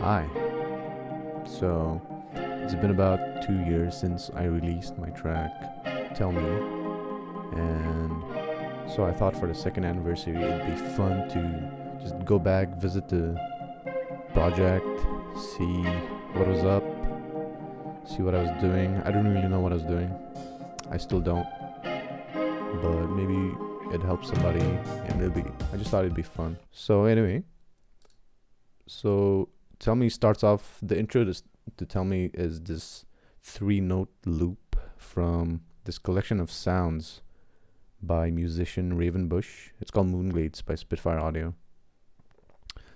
Hi. So, it's been about 2 years since I released my track Tell Me, and so I thought for the second anniversary it'd be fun to just go back, visit the project, see what was up, see what I was doing. I don't really know what I was doing. I still don't, but maybe it helps somebody, and I just thought it'd be fun. So, anyway, so Tell Me starts off the intro to Tell Me is this 3 note loop from this collection of sounds by musician Raven Bush. It's called Moonglades by Spitfire Audio.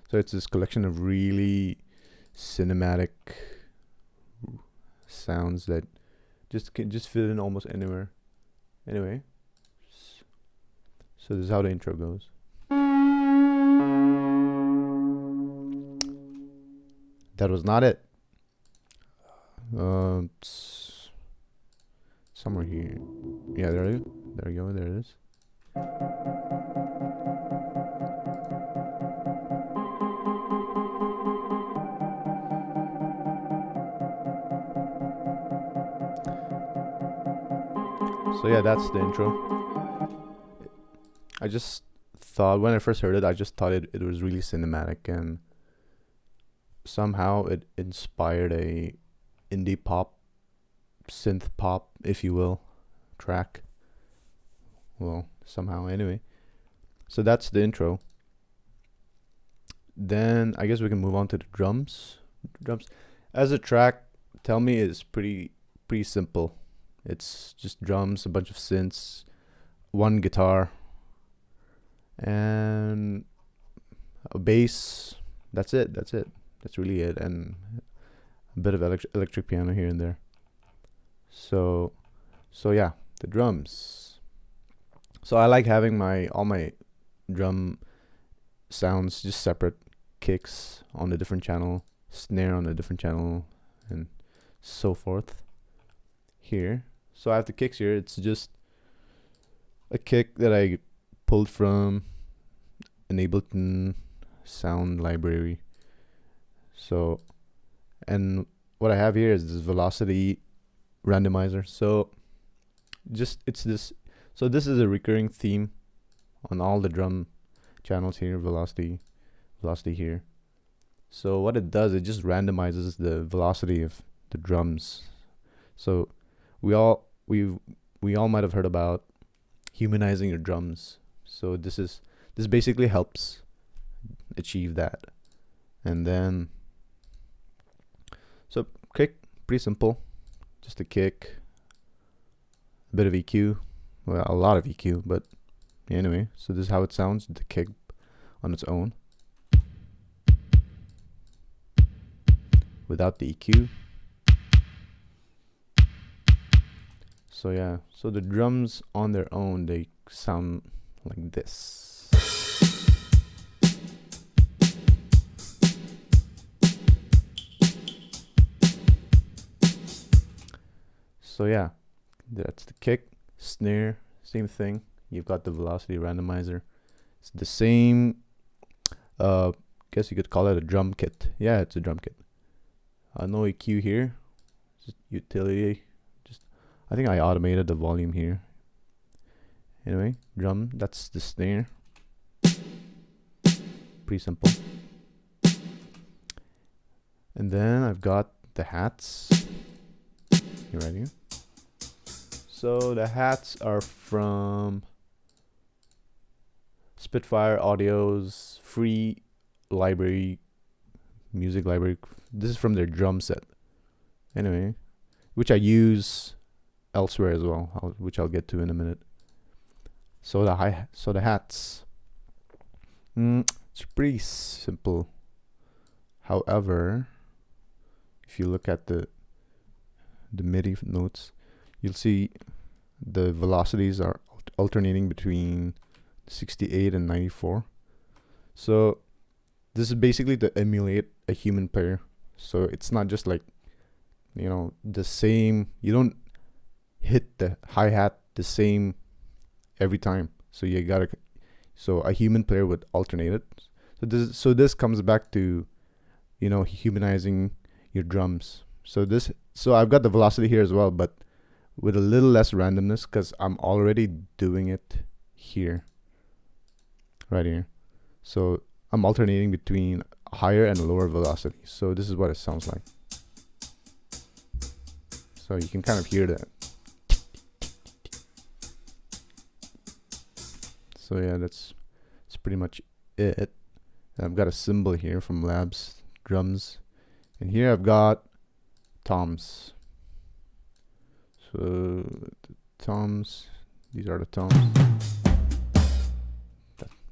So it's this collection of really cinematic sounds that just can just fit in almost anywhere. Anyway, so this is how the intro goes. That was not it. Somewhere here. Yeah, there you go. There it is. So yeah, that's the intro. I just thought when I first heard it, I just thought it was really cinematic, and somehow it inspired a indie pop, synth pop, if you will, track. Well, somehow anyway. So that's the intro. Then I guess we can move on to the drums. Drums as a track, Tell Me is pretty simple. It's just drums, a bunch of synths, one guitar, and a bass. That's it. That's really it, and a bit of electric piano here and there. So yeah, the drums. So I like having all my drum sounds just separate, kicks on a different channel, snare on a different channel, and so forth. Here, so I have the kicks here. It's just a kick that I pulled from an Ableton sound library. So, and what I have here is this velocity randomizer. So it's this. So this is a recurring theme on all the drum channels here. Velocity here. So what it does, it just randomizes the velocity of the drums. So we all might have heard about humanizing your drums. So this basically helps achieve that. And then so kick, pretty simple, just a kick, a bit of EQ, well, a lot of EQ, but anyway. So this is how it sounds, the kick on its own without the EQ. So yeah, so the drums on their own, they sound like this. So yeah, that's the kick, snare, same thing. You've got the velocity randomizer. It's the same, guess you could call it a drum kit. Yeah, it's a drum kit. No EQ here, just utility. I think I automated the volume here. Anyway, drum, that's the snare. Pretty simple. And then I've got the hats. You ready? So the hats are from Spitfire Audio's free library, music library. This is from their drum set. Anyway, which I use elsewhere as well, which I'll get to in a minute. So the hats, it's pretty simple. However, if you look at the MIDI notes, you'll see the velocities are alternating between 68 and 94. So this is basically to emulate a human player. So it's not just like, the same. You don't hit the hi-hat the same every time. So a human player would alternate it. So this comes back to you know, humanizing your drums. So I've got the velocity here as well, but with a little less randomness because I'm already doing it here, right here. So I'm alternating between higher and lower velocity. So this is what it sounds like. So you can kind of hear that. So yeah, that's pretty much it. And I've got a cymbal here from Labs Drums, and here I've got toms. So the toms, these are the toms.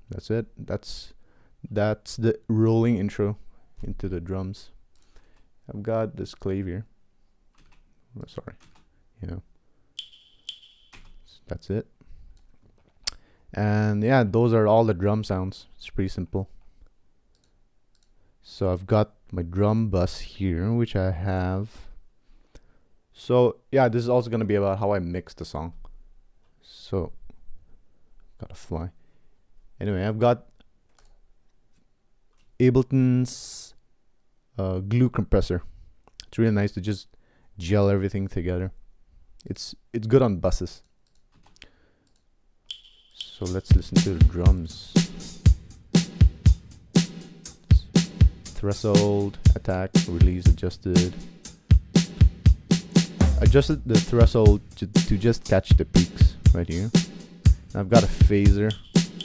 That's it. That's the rolling intro into the drums. I've got this clave here. Oh, sorry, you know. So that's it. And yeah, those are all the drum sounds. It's pretty simple. So I've got my drum bus here, which I have. So yeah, this is also gonna be about how I mix the song. So gotta fly. Anyway, I've got Ableton's glue compressor. It's really nice to just gel everything together. It's good on buses. So let's listen to the drums. Threshold, attack, release, adjusted. Adjusted the threshold to just catch the peaks right here. And I've got a phaser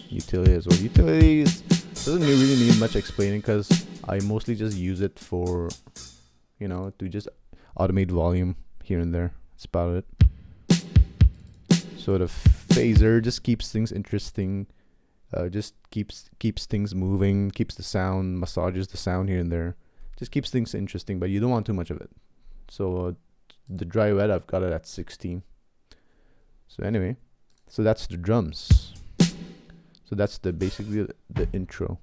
utility as well. Utilities doesn't really need much explaining because I mostly just use it for, you know, to just automate volume here and there. That's about it. So the phaser just keeps things interesting, just keeps things moving, keeps the sound, massages the sound here and there, just keeps things interesting, but you don't want too much of it. So the dry wet, I've got it at 16. So anyway, so that's the drums. So that's basically the intro,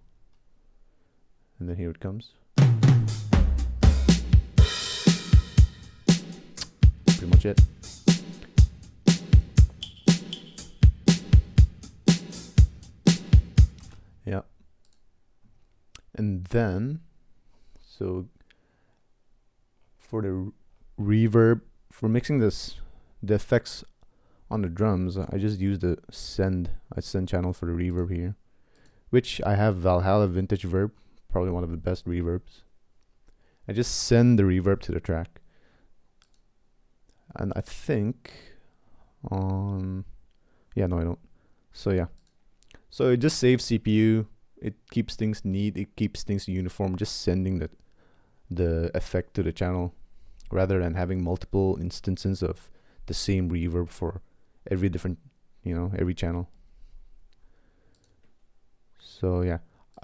and then here it comes. Pretty much it. Yeah. And then, so for the reverb, for mixing the effects on the drums, I just use the send channel for the reverb here, which I have Valhalla Vintage Verb, probably one of the best reverbs. I just send the reverb to the track, and I think on, yeah, no, I don't. So yeah, so it just saves CPU. It keeps things neat. It keeps things uniform. Just sending the effect to the channel, rather than having multiple instances of the same reverb for every different, you know, every channel. So yeah,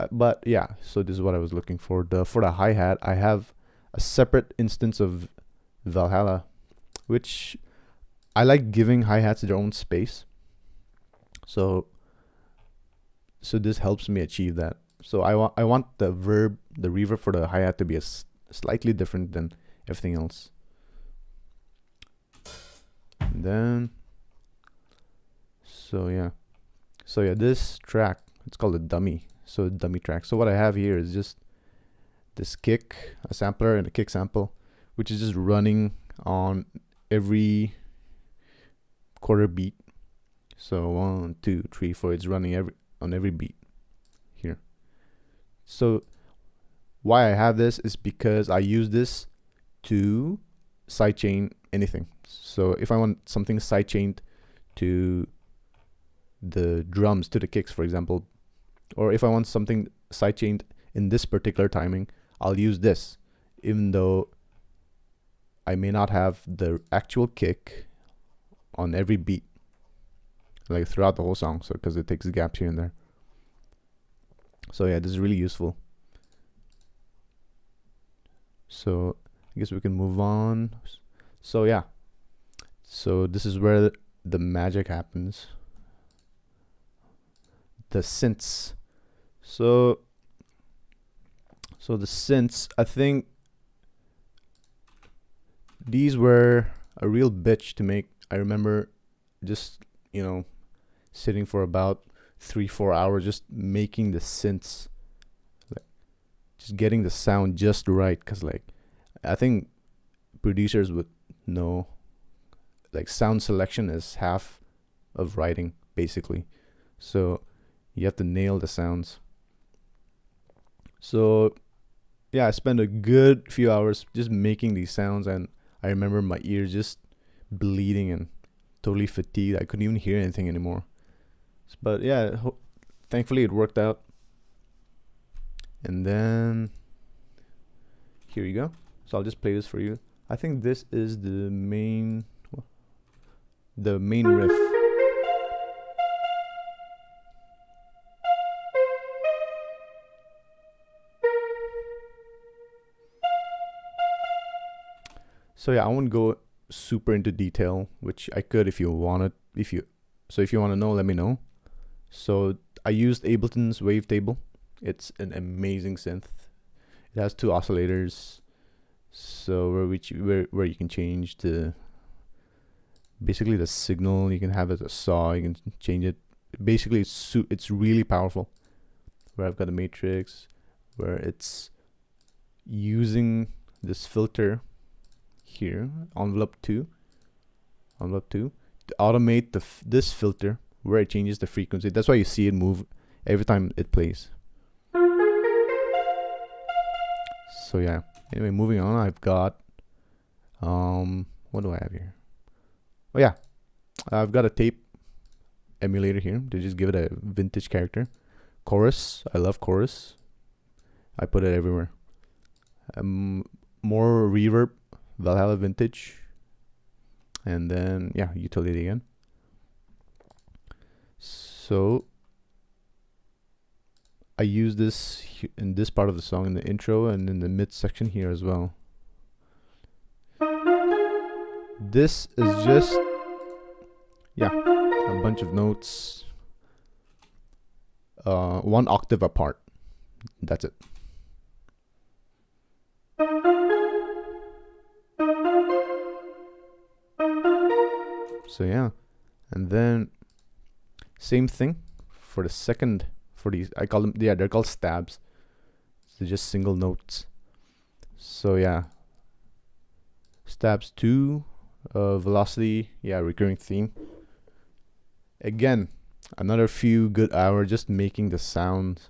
but yeah, so this is what I was looking for. For the hi-hat, I have a separate instance of Valhalla, which I like giving hi-hats their own space. So this helps me achieve that. So I want the reverb for the hi-hat to be slightly different than everything else. And then so yeah, this track, it's called a dummy. So dummy track. So what I have here is just this kick, a sampler and a kick sample, which is just running on every quarter beat. So 1, 2, 3, 4. It's running on every beat here. So why I have this is because I use this to sidechain anything. So if I want something sidechained to the drums, to the kicks, for example, or if I want something sidechained in this particular timing, I'll use this, even though I may not have the actual kick on every beat, like throughout the whole song, so because it takes gaps here and there. So yeah, this is really useful. So I guess we can move on. So yeah, so this is where the magic happens. The synths. So the synths, I think these were a real bitch to make. I remember just, you know, sitting for about 3-4 hours just making the synths, like just getting the sound just right, because like I think producers would know, like sound selection is half of writing basically. So you have to nail the sounds. So yeah, I spent a good few hours just making these sounds, and I remember my ears just bleeding and totally fatigued. I couldn't even hear anything anymore. But yeah, thankfully it worked out. And then here you go. So I'll just play this for you. I think this is the main riff. So yeah, I won't go super into detail, which I could if you wanted. If you want to know, let me know. So I used Ableton's Wavetable. It's an amazing synth. It has 2 oscillators, so where you can change basically the signal. You can have it as a saw. You can change it. Basically, it's really powerful. Where I've got a matrix, where it's using this filter here, envelope 2, to automate this filter where it changes the frequency. That's why you see it move every time it plays. So yeah. Anyway, moving on. I've got what do I have here? Oh yeah, I've got a tape emulator here to just give it a vintage character. Chorus. I love chorus. I put it everywhere. More reverb. Valhalla vintage. And then yeah, utility again. So I use this in this part of the song, in the intro and in the mid section here as well. This is just, yeah, a bunch of notes, 1 octave apart. That's it. So yeah, and then same thing for the second, for these, I call them, yeah, they're called stabs. So just single notes. So yeah, stabs 2, velocity, yeah, recurring theme. Again, another few good hours just making the sound,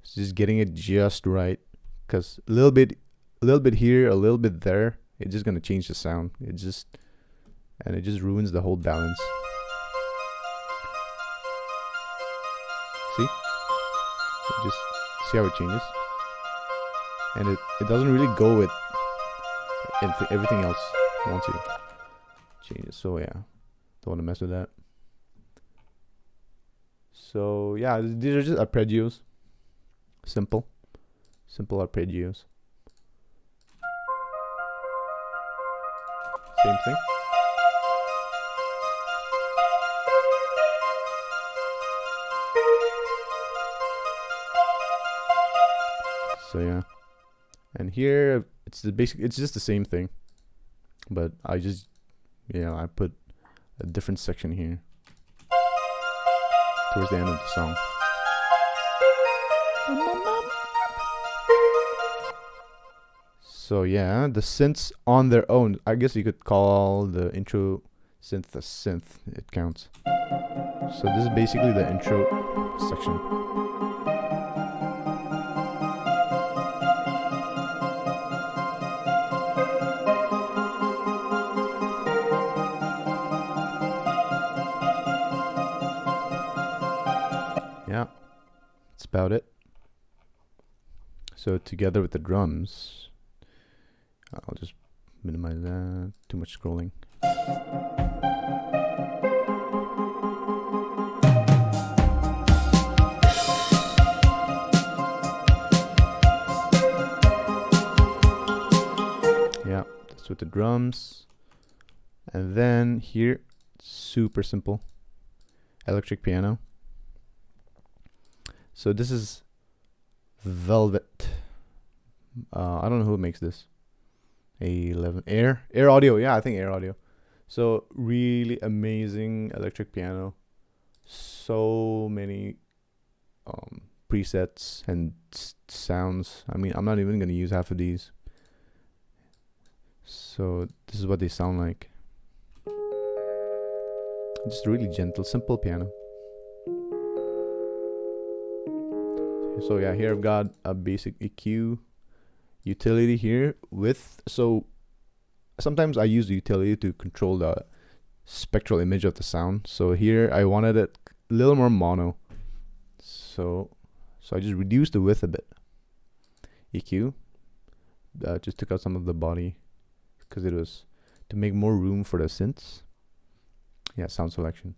just getting it just right, because a little bit here, a little bit there, it's just gonna change the sound. It just ruins the whole balance. See? Just see how it changes, and it doesn't really go with everything else once you change it. So yeah, don't want to mess with that. So yeah, these are just arpeggios. Simple arpeggios. Same thing. So yeah, and here it's just the same thing, but I just, I put a different section here towards the end of the song. So yeah, the synths on their own, I guess you could call the intro synth a synth. It counts. So this is basically the intro section. Yeah, that's about it. So together with the drums, I'll just minimize that. Too much scrolling. Yeah, that's with the drums. And then here, super simple, electric piano. So this is Velvet. I don't know who makes this. A11 Air Audio. Yeah, I think Air Audio. So really amazing electric piano. So many presets and sounds. I mean, I'm not even gonna use half of these. So this is what they sound like. Just really gentle, simple piano. So yeah, here I've got a basic EQ utility here with, so sometimes I use the utility to control the spectral image of the sound. So here I wanted it a little more mono. So I just reduced the width a bit. EQ, just took out some of the body because it was to make more room for the synths. Yeah, sound selection.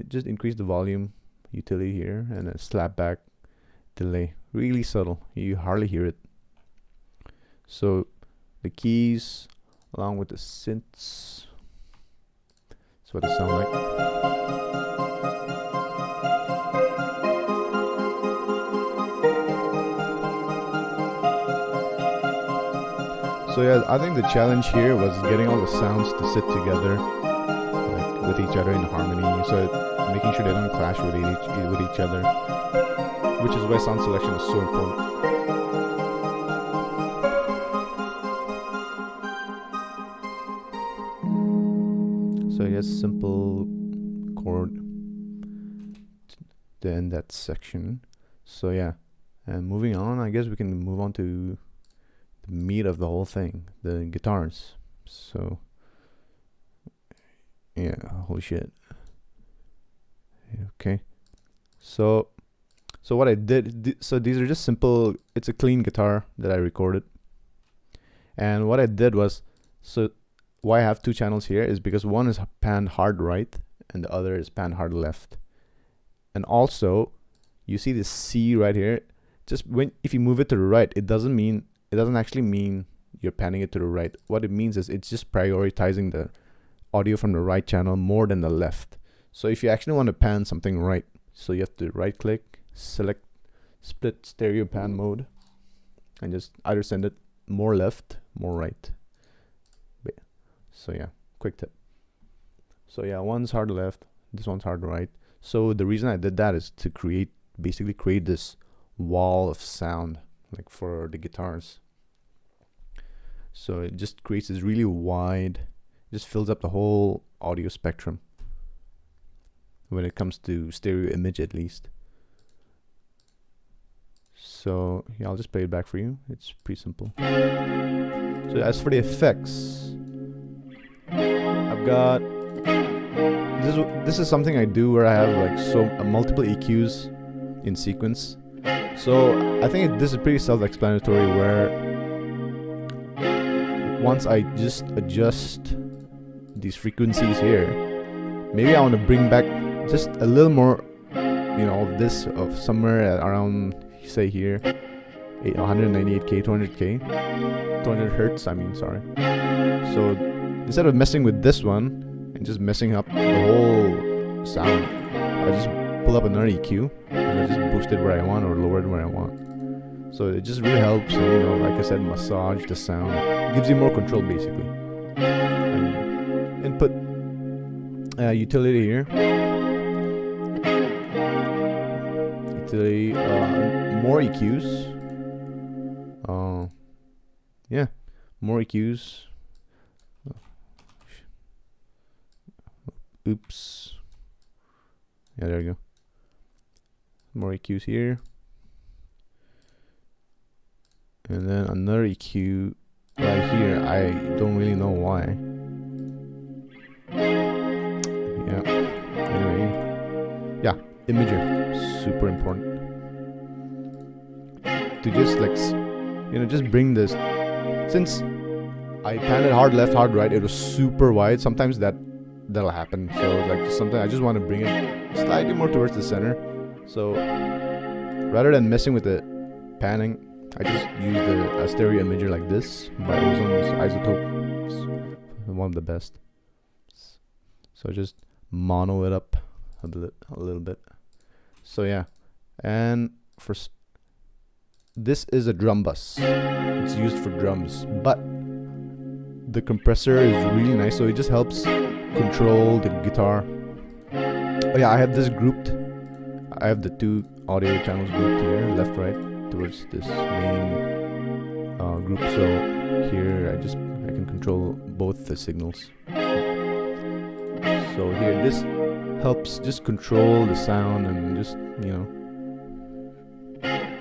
Just increase the volume utility here and a slap back delay. Really subtle. You hardly hear it. So the keys along with the synths. That's what it sounds like. So yeah, I think the challenge here was getting all the sounds to sit together, like with each other in harmony. So making sure they don't clash with each other, which is why sound selection is so important. So I guess simple chord to end that section. So yeah, and moving on, I guess we can move on to the meat of the whole thing, the guitars. So yeah, holy shit. Okay, so what I did, so these are just simple, it's a clean guitar that I recorded, and what I did was, so why I have two channels here is because one is panned hard right and the other is panned hard left. And also you see this C right here, just if you move it to the right, it doesn't actually mean you're panning it to the right. What it means is it's just prioritizing the audio from the right channel more than the left. So if you actually want to pan something right, so you have to right click, select split stereo pan mode, and just either send it more left, more right. So yeah, quick tip. So yeah, one's hard left, this one's hard right. So the reason I did that is to basically create this wall of sound, like for the guitars. So it just creates this really wide, just fills up the whole audio spectrum when it comes to stereo image, at least. So yeah, I'll just play it back for you. It's pretty simple. So as for the effects, I've got this is something I do where I have like multiple EQs in sequence. So I think this is pretty self-explanatory, where once I just adjust these frequencies here, maybe I want to bring back just a little more, of somewhere at around, say here, 198k, 200k, 200 hertz. I mean, sorry. So instead of messing with this one and just messing up the whole sound, I just pull up another EQ and I just boost it where I want or lower it where I want. So it just really helps, like I said, massage the sound. It gives you more control, basically. And input utility here. Utility, more EQs. Yeah, more EQs. Oops. Yeah, there we go. More EQs here. And then another EQ right here. I don't really know why. Yeah. Anyway. Yeah, imager. Super important. To just just bring this. Since I panned it hard left, hard right, it was super wide. Sometimes that'll happen. So sometimes I just want to bring it slightly more towards the center. So rather than messing with the panning, I just use a stereo imager like this by Ozone's iZotope. It's one of the best. So just mono it up a little bit. So yeah, and this is a drum bus. It's used for drums, but the compressor is really nice, so it just helps control the guitar. Oh yeah, I have this grouped. I have the two audio channels grouped here, left, right, towards this main group. So here I can control both the signals. So here this helps just control the sound and just, you know,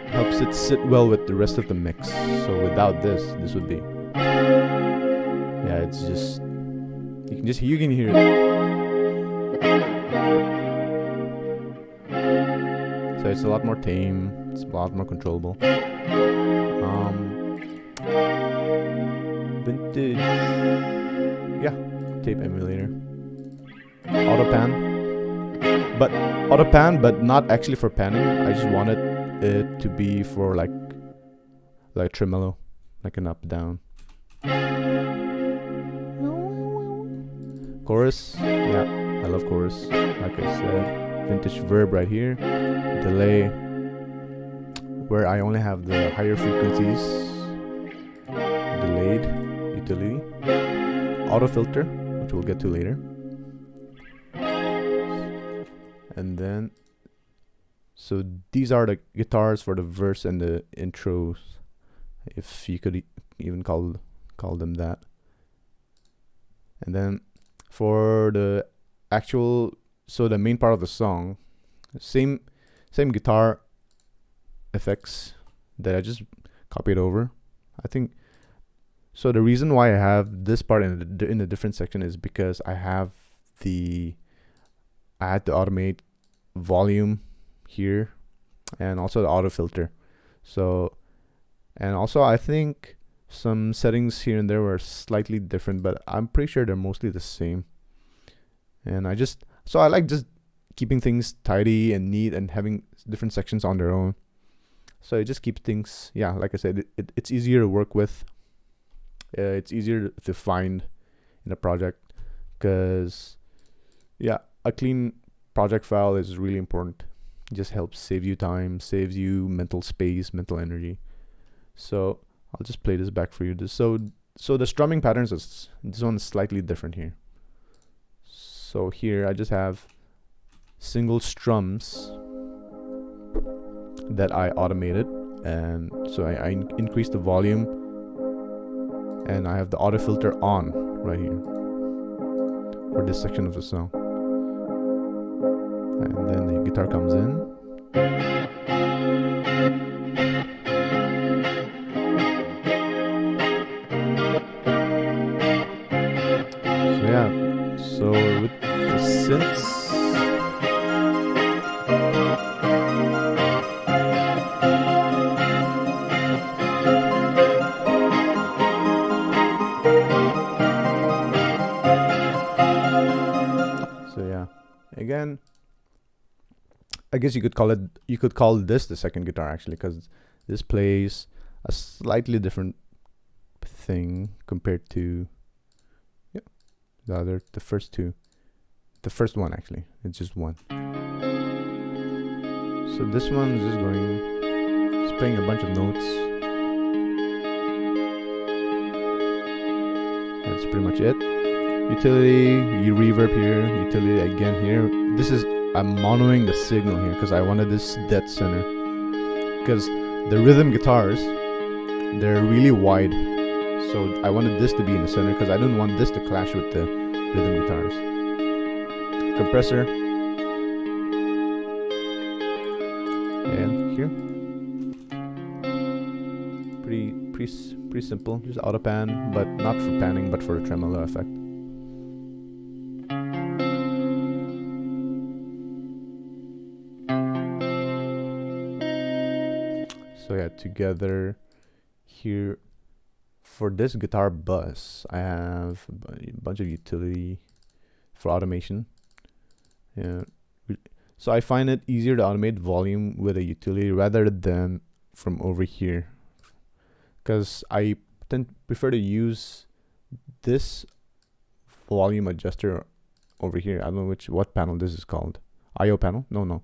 helps it sit well with the rest of the mix. So without this would be, yeah, it's just, you can hear it. So it's a lot more tame, it's a lot more controllable. Vintage, yeah, tape emulator. Auto pan, but not actually for panning. I just wanted it to be for like tremolo, like an up down. Chorus, yeah, I love chorus. Like I said, vintage verb right here. Delay, where I only have the higher frequencies. Delayed utility. Auto filter, which we'll get to later. And then, so these are the guitars for the verse and the intros, if you could even call them that. And then for the actual, so the main part of the song, same guitar effects that I just copied over. I think so. The reason why I have this part in a different section is because I had to automate volume here and also the auto filter. So, and also I think some settings here and there were slightly different, but I'm pretty sure they're mostly the same. And I like just keeping things tidy and neat and having different sections on their own. So it just keeps things, yeah, like I said, it's easier to work with. It's easier to find in a project, because yeah, a clean project file is really important. It just helps save you time, saves you mental space, mental energy. So I'll just play this back for you. So the strumming patterns this one is slightly different here. So here I just have single strums that I automated, and so I increase the volume, and I have the auto filter on right here for this section of the song. And then the guitar comes in. So yeah, so with the synths, so yeah, again, I guess you could call this the second guitar actually, because this plays a slightly different thing compared to the first two. The first one actually, it's just one. So this one is just playing a bunch of notes. That's pretty much it. Utility, reverb here, utility again here. I'm monoing the signal here because I wanted this dead center. Because the rhythm guitars, they're really wide. So I wanted this to be in the center because I didn't want this to clash with the rhythm guitars. Compressor. And here. Pretty simple. Just auto pan, but not for panning, but for a tremolo effect. So yeah, together here for this guitar bus, I have a bunch of utility for automation. Yeah, so I find it easier to automate volume with a utility rather than from over here, because I prefer to use this volume adjuster over here. I don't know what panel this is called. IO panel? No.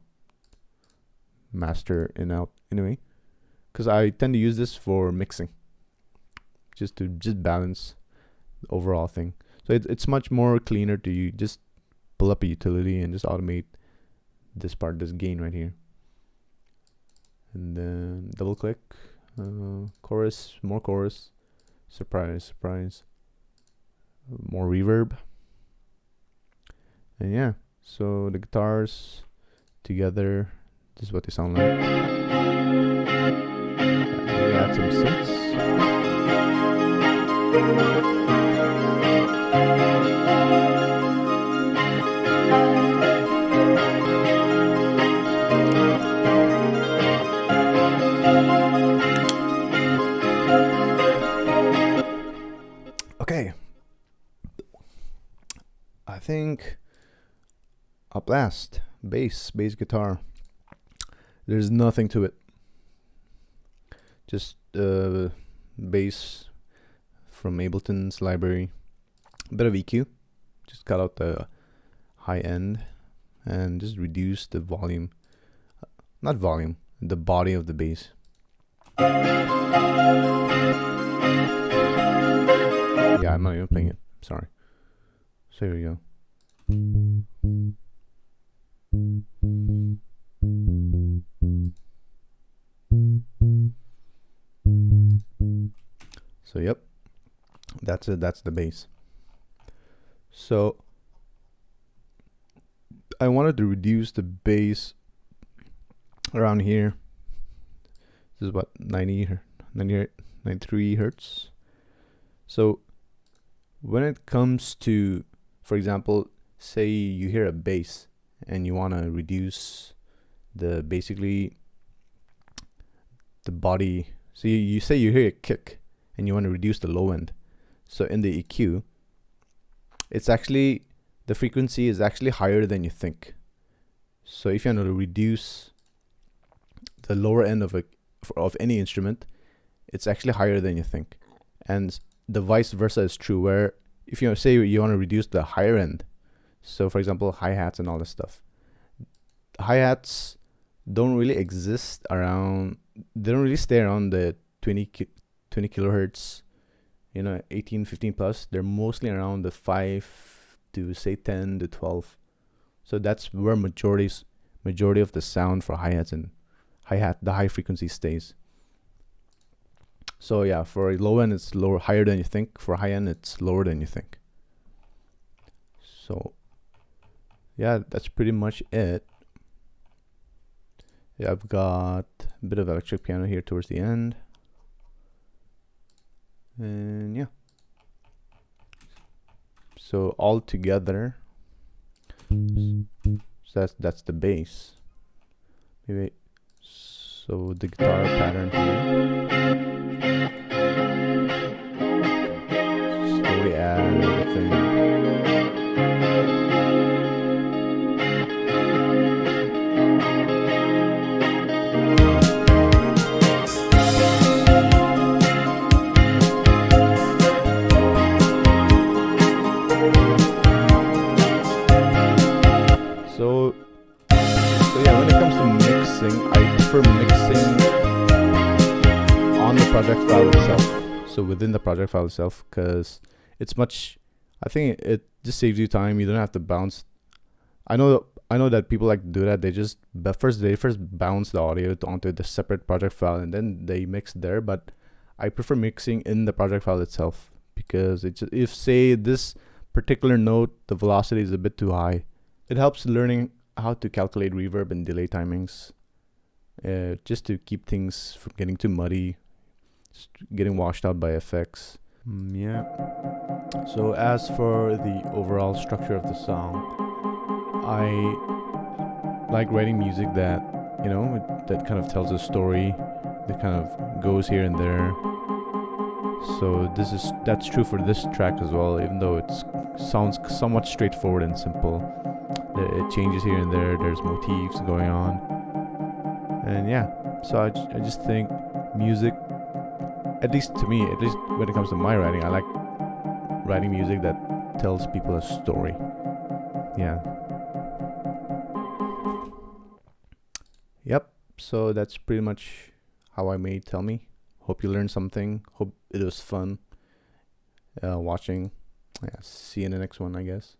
Master in out. Anyway, because I tend to use this for mixing, just to balance the overall thing. So it's much more cleaner to just pull up a utility and just automate this part, this gain right here. and then double click, chorus, more chorus, surprise, surprise, more reverb, and yeah. So the guitars together, this is what they sound like. Maybe add some synths. Okay, I think up last, bass guitar. There's nothing to it, just bass from Ableton's library, a bit of EQ, just cut out the high end and just reduce the volume, not volume, the body of the bass. Yeah, I'm not even playing it, sorry. So here we go. So yep, that's it, that's the bass. So I wanted to reduce the bass around here. This is what, 93 hertz. So when it comes to, for example, say you hear a bass and you want to reduce the basically the body. So you say you hear a kick and you want to reduce the low end. So in the EQ, it's actually, the frequency is actually higher than you think. So if you want to reduce the lower end of any instrument, it's actually higher than you think. And the vice versa is true, where if you say you want to reduce the higher end, so for example hi-hats and all this stuff, hi-hats don't really exist around, they don't really stay around the 20 kilohertz, 18, 15 plus. They're mostly around the 5 to say 10 to 12. So that's where majority of the sound for hi-hats and hi-hat, the high frequency stays. So yeah, for a low end it's higher than you think. For high end it's lower than you think. So yeah, that's pretty much it. Yeah, I've got a bit of electric piano here towards the end. And yeah. So all together, so that's the bass. Maybe so the guitar pattern here. Slowly add everything. So yeah, when it comes to mixing, I prefer mixing on the project file itself. So within the project file itself, because it's much, I think it just saves you time. You don't have to bounce. I know that people like to do that. They just first bounce the audio onto the separate project file and then they mix there. But I prefer mixing in the project file itself, because if say this particular note, the velocity is a bit too high, it helps learning how to calculate reverb and delay timings, just to keep things from getting too muddy, getting washed out by effects. Yeah. So as for the overall structure of the song, I like writing music that, that kind of tells a story, that kind of goes here and there. So that's true for this track as well, even though it sounds somewhat straightforward and simple. It changes here and there, there's motifs going on. And yeah, so I just think music, at least to me, at least when it comes to my writing, I like writing music that tells people a story. Yeah. Yep, so that's pretty much how I made Tell Me. Hope you learned something. Hope it was fun watching. Yeah, see you in the next one, I guess.